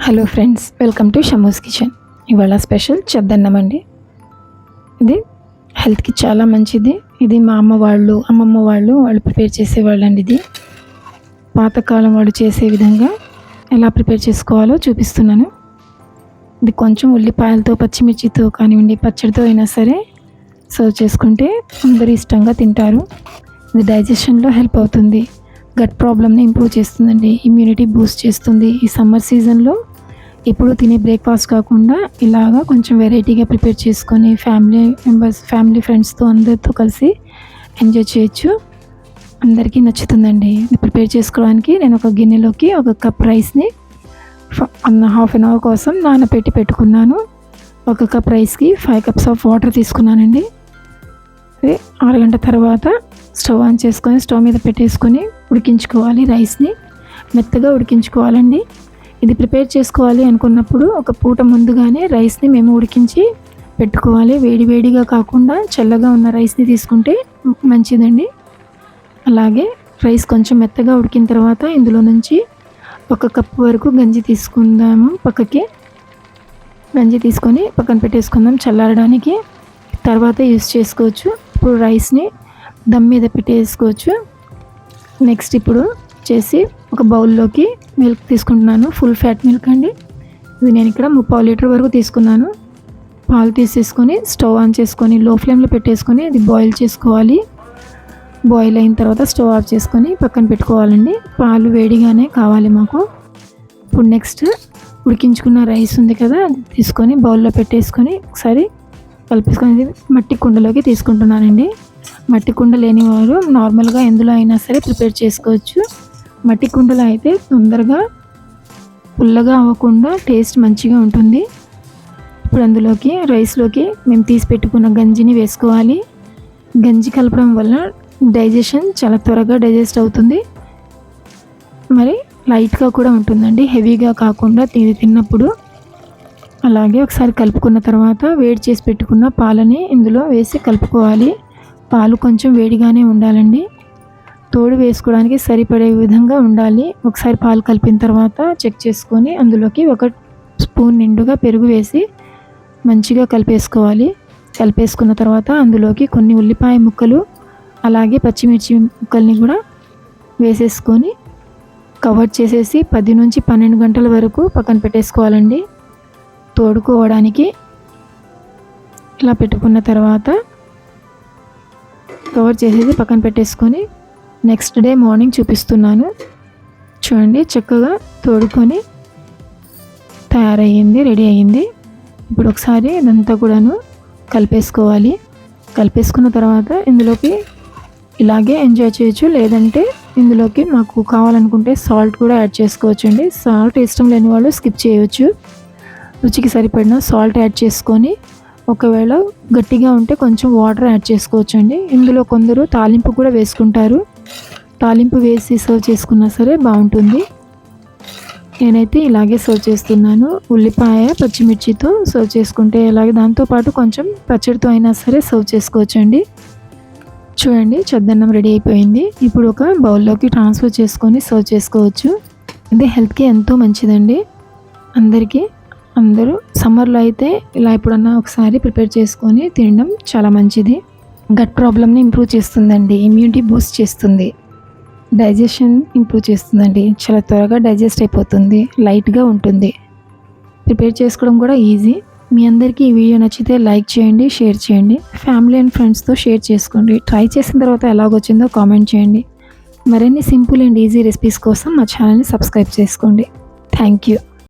Hello friends, welcome to Shamu's kitchen. ఇవాళ special చెద్దన్నం అండి. ఇది హెల్త్కి చాలా మంచిది. ఇది మా అమ్మమ్మ వాళ్ళు ప్రిపేర్ చేసేవాళ్ళు అండి. ఇది పాతకాలం వాళ్ళు చేసే విధంగా ఎలా ప్రిపేర్ చేసుకోవాలో చూపిస్తున్నాను. ఇది కొంచెం ఉల్లిపాయలతో పచ్చిమిర్చితో కానివ్వండి, పచ్చడితో అయినా సరే సర్వ్ చేసుకుంటే అందరూ ఇష్టంగా తింటారు. ఇది డైజెషన్లో హెల్ప్ అవుతుంది, గట్ ప్రాబ్లమ్ని ఇంప్రూవ్ చేస్తుందండి, ఇమ్యూనిటీ బూస్ట్ చేస్తుంది. ఈ సమ్మర్ సీజన్లో ఇప్పుడు తినే బ్రేక్ఫాస్ట్ కాకుండా ఇలాగా కొంచెం వెరైటీగా ప్రిపేర్ చేసుకొని ఫ్యామిలీ ఫ్రెండ్స్తో అందరితో కలిసి ఎంజాయ్ చేయొచ్చు. అందరికీ నచ్చుతుందండి. ఇది ప్రిపేర్ చేసుకోవడానికి నేను ఒక గిన్నెలోకి ఒక కప్ రైస్ని హాఫ్ అన్ అవర్ కోసం నానబెట్టి పెట్టుకున్నాను. ఒక కప్ రైస్కి 5 cups ఆఫ్ వాటర్ తీసుకున్నానండి. ఇది 6 గంటల తర్వాత స్టవ్ ఆన్ చేసుకొని స్టవ్ మీద పెట్టేసుకొని ఉడికించుకోవాలి. రైస్ని మెత్తగా ఉడికించుకోవాలండి. ఇది ప్రిపేర్ చేసుకోవాలి అనుకున్నప్పుడు ఒక పూట ముందుగానే రైస్ని మేము ఉడికించి పెట్టుకోవాలి. వేడివేడిగా కాకుండా చల్లగా ఉన్న రైస్ని తీసుకుంటే మంచిదండి. అలాగే రైస్ కొంచెం మెత్తగా ఉడికిన తర్వాత ఇందులో నుంచి 1 కప్పు వరకు గంజి తీసుకుందాము. గంజి తీసుకొని పక్కన పెట్టేసుకుందాం చల్లారడానికి. తర్వాత యూస్ చేసుకోవచ్చు. ఇప్పుడు రైస్ని దమ్ మీద పెట్టేసుకోవచ్చు. నెక్స్ట్ ఇప్పుడు చేసి ఒక బౌల్లోకి మిల్క్ తీసుకుంటున్నాను. ఫుల్ ఫ్యాట్ మిల్క్ అండి. ఇది నేను ఇక్కడ 3/4 లీటర్ వరకు తీసుకున్నాను. పాలు తీసేసుకొని స్టవ్ ఆన్ చేసుకొని లో ఫ్లేమ్లో పెట్టేసుకొని ఇది బాయిల్ చేసుకోవాలి. బాయిల్ అయిన తర్వాత స్టవ్ ఆఫ్ చేసుకొని పక్కన పెట్టుకోవాలండి. పాలు వేడిగానే కావాలి మాకు. ఇప్పుడు నెక్స్ట్ ఉడికించుకున్న రైస్ ఉంది కదా, అది తీసుకొని బౌల్లో పెట్టేసుకొని ఒకసారి కలిపేసుకొని మట్టి కుండలోకి తీసుకుంటున్నానండి. మట్టి కుండ లేని వారు నార్మల్గా ఎందులో అయినా సరే ప్రిపేర్ చేసుకోవచ్చు. మట్టి కుండలో అయితే తొందరగా పుల్లగా అవ్వకుండా టేస్ట్ మంచిగా ఉంటుంది. ఇప్పుడు అందులోకి రైస్లోకి మేము తీసి పెట్టుకున్న గంజిని వేసుకోవాలి. గంజి కలపడం వల్ల డైజెషన్ చాలా త్వరగా డైజెస్ట్ అవుతుంది. మరి లైట్గా కూడా ఉంటుందండి, హెవీగా కాకుండా తిన్నప్పుడు. అలాగే ఒకసారి కలుపుకున్న తర్వాత వేడి చేసి పెట్టుకున్న పాలని ఇందులో వేసి కలుపుకోవాలి. పాలు కొంచెం వేడిగానే ఉండాలండి. తోడు వేసుకోవడానికి సరిపడే విధంగా ఉండాలి. ఒకసారి పాలు కలిపిన తర్వాత చెక్ చేసుకొని అందులోకి 1 స్పూన్ నిండుగా పెరుగు వేసి మంచిగా కలిపేసుకోవాలి. కలిపేసుకున్న తర్వాత అందులోకి కొన్ని ఉల్లిపాయ ముక్కలు అలాగే పచ్చిమిర్చి ముక్కల్ని కూడా వేసేసుకొని కవర్ చేసేసి 10 నుంచి 12 గంటల వరకు పక్కన పెట్టేసుకోవాలండి. తోడుకోవడానికి ఇలా పెట్టుకున్న తర్వాత కవర్ చేసేసి పక్కన పెట్టేసుకొని నెక్స్ట్ డే మార్నింగ్ చూపిస్తున్నాను. చూడండి, చక్కగా తోడుకొని తయారయ్యింది, రెడీ అయ్యింది. ఇప్పుడు ఒకసారి ఇదంతా కూడాను కలిపేసుకోవాలి. కలిపేసుకున్న తర్వాత ఇందులోకి ఇలాగే ఎంజాయ్ చేయొచ్చు. లేదంటే ఇందులోకి మాకు కావాలనుకుంటే సాల్ట్ కూడా యాడ్ చేసుకోవచ్చు అండి. సాల్ట్ ఇష్టం లేని వాళ్ళు స్కిప్ చేయవచ్చు. రుచికి సరిపడిన సాల్ట్ యాడ్ చేసుకొని ఒకవేళ గట్టిగా ఉంటే కొంచెం వాటర్ యాడ్ చేసుకోవచ్చు అండి. ఇందులో కొందరు తాలింపు కూడా వేసుకుంటారు. తాలింపు వేసి సర్వ్ చేసుకున్నా సరే బాగుంటుంది. నేనైతే ఇలాగే సర్వ్ చేస్తున్నాను. ఉల్లిపాయ పచ్చిమిర్చితో సర్వ్ చేసుకుంటే అలాగే దాంతోపాటు కొంచెం పచ్చడితో అయినా సరే సర్వ్ చేసుకోవచ్చు అండి. చూడండి, చెద్దన్నం రెడీ అయిపోయింది. ఇప్పుడు ఒక బౌల్లోకి ట్రాన్స్ఫర్ చేసుకొని సర్వ్ చేసుకోవచ్చు. ఇది హెల్త్కి ఎంతో మంచిదండి. అందరూ సమ్మర్లో అయితే ఇలా ఎప్పుడన్నా ఒకసారి ప్రిపేర్ చేసుకొని తినడం చాలా మంచిది. గట్ ప్రాబ్లమ్ని ఇంప్రూవ్ చేస్తుందండి, ఇమ్యూనిటీ బూస్ట్ చేస్తుంది, డైజెషన్ ఇంప్రూవ్ చేస్తుందండి. చాలా త్వరగా డైజెస్ట్ అయిపోతుంది, లైట్గా ఉంటుంది. ప్రిపేర్ చేసుకోవడం కూడా ఈజీ. మీ అందరికీ ఈ వీడియో నచ్చితే లైక్ చేయండి, షేర్ చేయండి, ఫ్యామిలీ అండ్ ఫ్రెండ్స్తో షేర్ చేసుకోండి. ట్రై చేసిన తర్వాత ఎలాగొచ్చిందో కామెంట్ చేయండి. మరిన్ని సింపుల్ అండ్ ఈజీ రెసిపీస్ కోసం మా ఛానల్ని సబ్స్క్రైబ్ చేసుకోండి. Thank you.